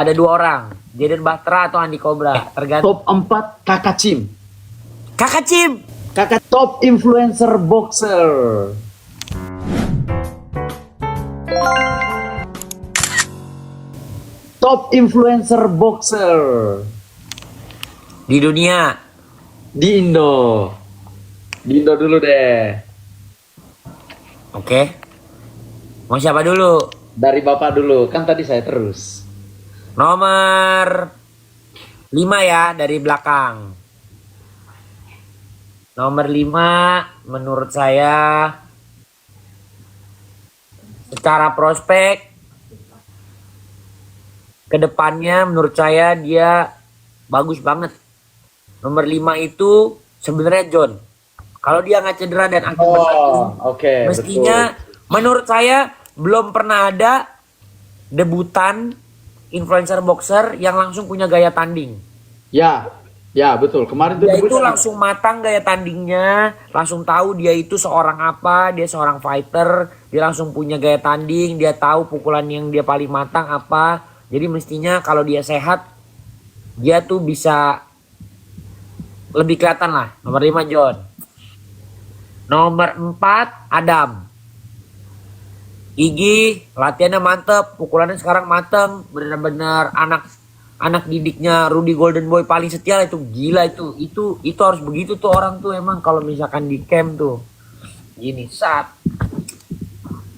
Ada dua orang, Jaden Bahtera atau Andi Cobra, tergantung. Top 4 Kakak Cim. Kakak Cim. Kakak top influencer boxer. Top influencer boxer Di dunia. di Indo. Di Indo dulu deh. Oke. Mau siapa dulu? Dari Bapak dulu, kan tadi saya terus. Nomor 5 ya, dari belakang. Nomor 5 menurut saya secara prospek kedepannya menurut saya dia bagus banget. Nomor 5 itu sebenarnya John. Kalau dia nggak cedera dan aktif bertanding, Oke, mestinya menurut saya belum pernah ada debutan influencer boxer yang langsung punya gaya tanding. Ya, ya betul. Kemarin tuh Dia itu debutnya. langsung matang gaya tandingnya, langsung tahu dia itu seorang apa, dia seorang fighter, dia langsung punya gaya tanding, dia tahu pukulan yang dia paling matang apa. Jadi mestinya kalau dia sehat, dia tuh bisa lebih kelihatan lah. Nomor 5 John. Nomor 4 Adam. Gigi, latihannya mantep, pukulannya sekarang mateng, bener-bener anak didiknya Rudy Golden Boy paling setia itu, gila itu harus begitu tuh orang tuh emang kalau misalkan di camp tuh. Gini, sat.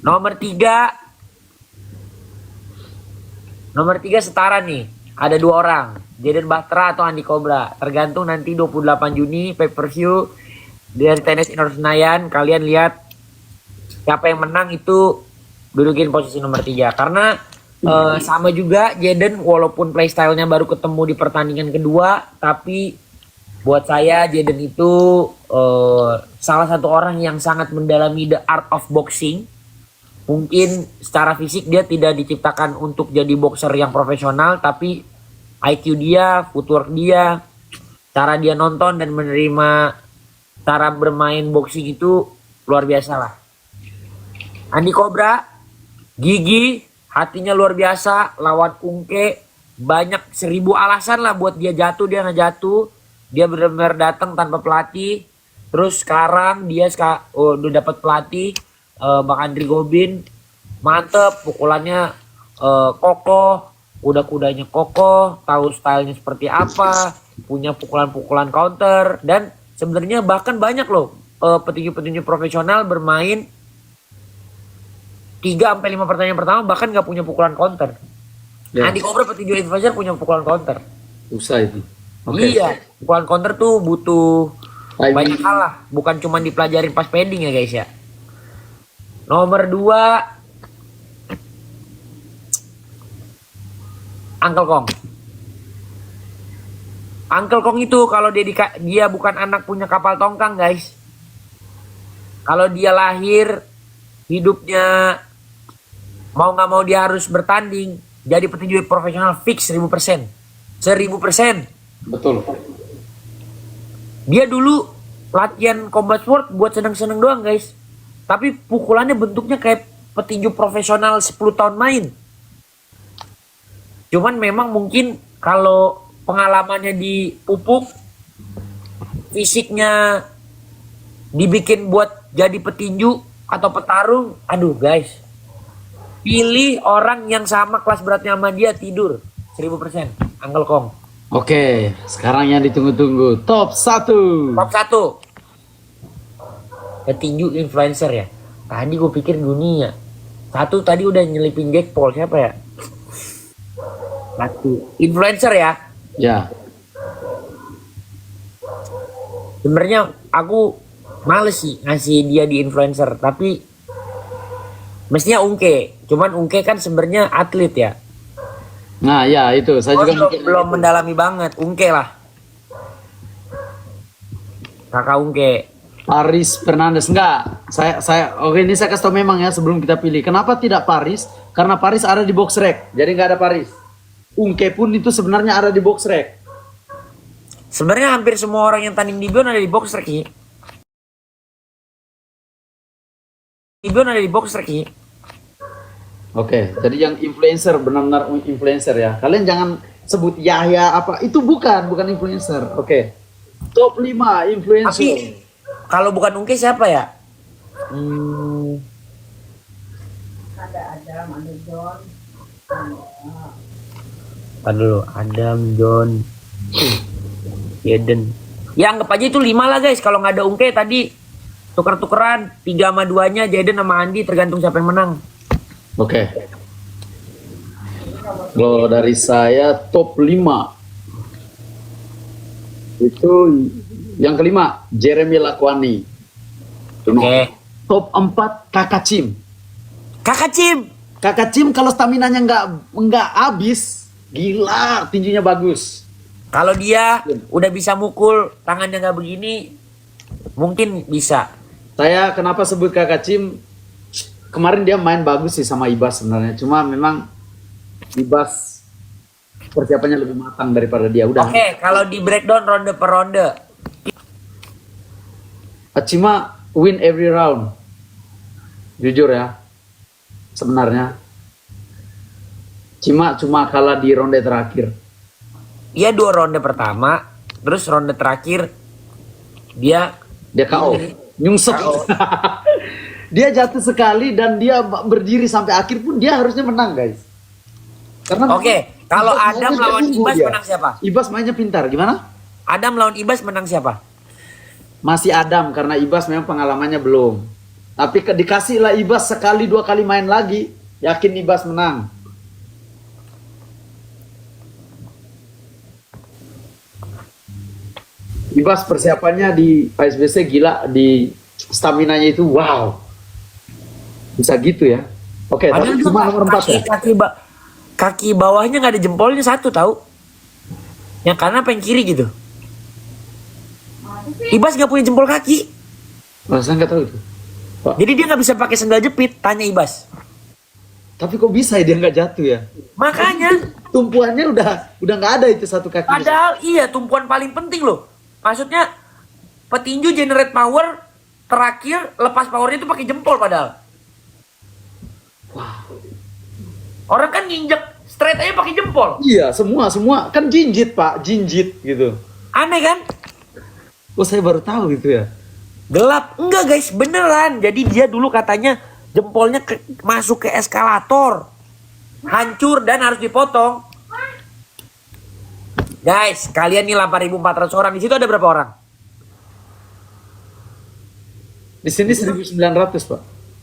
Nomor 3 setara nih. Ada dua orang, Jaden Bahtera atau Andi Cobra. Tergantung nanti 28 Juni pay-per-view dari Tenis Indoor Senayan. Kalian lihat siapa yang menang itu dudukin posisi nomor 3. Karena sama juga Jaden walaupun playstyle-nya baru ketemu di pertandingan kedua, tapi buat saya Jaden itu salah satu orang yang sangat mendalami the art of boxing. Mungkin secara fisik dia tidak diciptakan untuk jadi boxer yang profesional, tapi IQ dia, footwork dia, cara dia nonton dan menerima cara bermain boxing itu luar biasa lah. Andi Cobra, gigi, hatinya luar biasa, lawan Ungke, banyak 1000 alasan lah buat dia jatuh, dia nggak jatuh. Dia benar-benar datang tanpa pelatih. Terus sekarang dia udah dapat pelatih, Bang Andri Gobin, mantep, pukulannya kokoh, kuda-kudanya kokoh, tahu stylenya seperti apa, punya pukulan-pukulan counter, dan sebenarnya bahkan banyak loh petinju-petinju profesional bermain 3-5 pertandingan pertama bahkan nggak punya pukulan counter. Ya. Andi Cobra petinju influencer punya pukulan counter. Usai itu. Oke. Iya, pukulan counter tuh butuh Timing. banyak hal lah, bukan cuma dipelajarin pas padding ya guys ya. Nomor 2 Uncle Kong. Uncle Kong itu kalau dia bukan anak punya kapal tongkang guys. Kalau dia lahir hidupnya mau nggak mau dia harus bertanding jadi petinju profesional fix 1000%. 1000%. Betul. Dia dulu latihan combat sport buat seneng-seneng doang guys. Tapi pukulannya bentuknya kayak petinju profesional 10 tahun main. Cuman memang mungkin kalau pengalamannya dipupuk, fisiknya dibikin buat jadi petinju atau petarung, aduh guys. Pilih orang yang sama kelas beratnya sama dia, tidur 1000%. Uncle Kong. Oke, sekarang yang ditunggu-tunggu top 1. Top 1 petinju influencer ya. Tadi gue pikir dunia. Satu tadi udah nyelipin Jack Paul, siapa ya? Satu influencer ya. Ya. Sebenarnya aku males sih ngasih dia di influencer, tapi mestinya Ungke. Cuman Ungke kan sebenarnya atlet ya. Nah, ya itu saya juga Belum mendalami banget. Ungke lah. Kakak Ungke. Paris Fernandes enggak. Oke, ini saya kasih tau memang ya sebelum kita pilih. Kenapa tidak Paris? Karena Paris ada di box rec. Jadi nggak ada Paris. Ungke pun itu sebenarnya ada di box rec. Sebenarnya hampir semua orang yang tanding di Bion ada di box rec. Di Bion ada di box rec. Oke, jadi yang influencer benar-benar influencer ya. Kalian jangan sebut Yahya apa, itu bukan influencer. Oke. Top 5 influencer. Tapi kalau bukan Ungke siapa ya? Hmm, Ada dulu, Adam, John, Eden. Ya anggap aja itu 5 lah guys. Kalau nggak ada Ungke tadi tuker-tukeran 3 sama 2-nya Jaden sama Andi, tergantung siapa yang menang. Oke. Kalau dari saya top 5 itu yang kelima Jeremy Lakwani. Oke. Top 4 Kakak Cim. Kakak Cim. Kakak Cim kalau staminanya nggak habis, gila tinjunya bagus. Kalau dia udah bisa mukul, tangannya nggak begini, mungkin bisa. Saya kenapa sebut Kakak Cim? Kemarin dia main bagus sih sama Ibas sebenarnya. Cuma memang Ibas persiapannya lebih matang daripada dia. Udah. Oke, kalau di breakdown ronde per ronde. Cima win every round. Jujur ya. Sebenarnya. Cuma kalah di ronde terakhir. Dia 2 ronde pertama, terus ronde terakhir dia KO. Nyungsep. Dia jatuh sekali dan dia berdiri sampai akhir pun dia harusnya menang, guys. Karena Oke, kalau Ibas Adam mainnya lawan unggul Ibas dia. menang siapa? Ibas mainnya pintar, gimana? Adam lawan Ibas menang siapa? Masih Adam karena Ibas memang pengalamannya belum. Tapi dikasihlah Ibas sekali 2 kali main lagi, yakin Ibas menang. Ibas persiapannya di PSBC gila, di staminanya itu wow. Bisa gitu ya. Oke, tapi cuma nomor 4 ya. Kaki bawahnya nggak ada jempolnya satu tahu. Yang kanan apa yang kiri gitu. Ibas nggak punya jempol kaki. Saya nggak tahu itu. Pak. Jadi dia nggak bisa pakai sendal jepit. Tanya Ibas. Tapi kok bisa ya dia nggak jatuh ya? Makanya. Tumpuannya udah nggak ada itu satu kaki. Padahal iya tumpuan paling penting loh. Maksudnya petinju generate power terakhir lepas powernya itu pakai jempol padahal. Wow. Orang kan nginjek straight aja pakai jempol. Iya, semua kan jinjit, Pak, jinjit gitu. Aneh kan? Oh, saya baru tahu itu ya. Gelap. Enggak guys, beneran. Jadi dia dulu katanya jempolnya masuk ke eskalator. Hancur dan harus dipotong. Guys, kalian nih 8.400 orang. Di situ ada berapa orang? Di sini 1.900, Pak.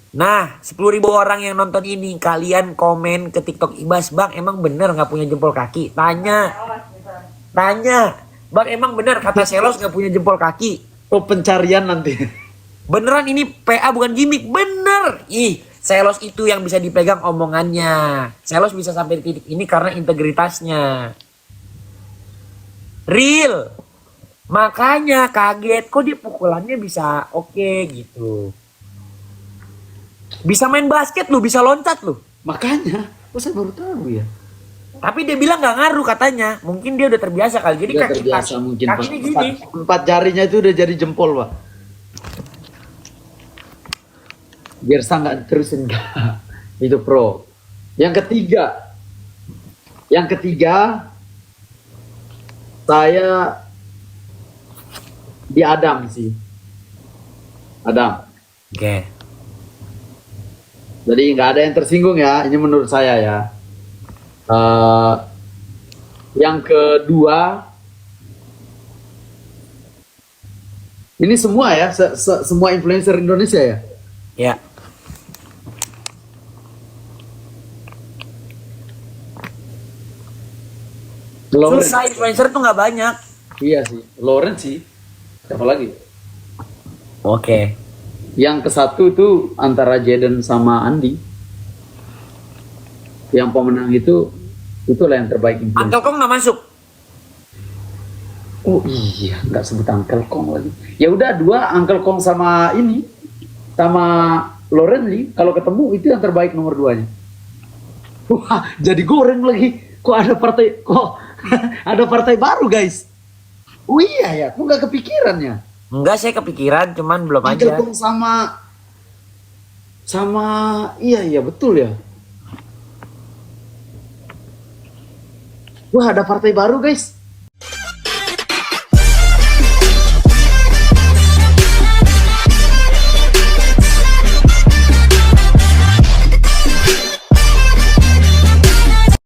Nah, 10.000 orang yang nonton ini, kalian komen ke TikTok Ibas, Bang, emang bener nggak punya jempol kaki? Tanya, Bang, emang bener kata Selos nggak punya jempol kaki? Oh, pencarian nanti. Beneran ini PA bukan gimmick, bener. Ih, Selos itu yang bisa dipegang omongannya. Selos bisa sampai di titik ini karena integritasnya. Real. Makanya kaget, kok dia pukulannya bisa oke gitu. Bisa main basket lu, bisa loncat lu. Makanya, saya baru tahu ya. Tapi dia bilang nggak ngaruh katanya. Mungkin dia udah terbiasa kali. Jadi Udah terbiasa mungkin, Pak. kakinya gini. 4 jarinya itu udah jadi jempol, Pak. Biar nggak terusin. Itu pro. Yang ketiga saya di Adam sih. Adam. Oke. Jadi nggak ada yang tersinggung ya. Ini menurut saya ya. Yang kedua, ini semua ya, semua influencer Indonesia ya. Ya. Lawrence. Susah influencer tuh nggak banyak. Iya sih, Lawrence sih. Siapa lagi? Oke. Yang ke-1 tuh antara Jaden sama Andi. Yang pemenang itulah yang terbaik influencer. Uncle Kong nggak masuk. Oh iya, nggak sebut Uncle Kong lagi. Ya udah 2 Uncle Kong sama ini, sama Loren Lee. Kalau ketemu itu yang terbaik nomor 2-nya. Wah, jadi goreng lagi. Kok ada partai baru guys? Oh iya ya, kok nggak kepikirannya? Enggak, saya kepikiran, cuman belum Uncle aja. Kong sama iya betul ya. Wah, ada partai baru guys.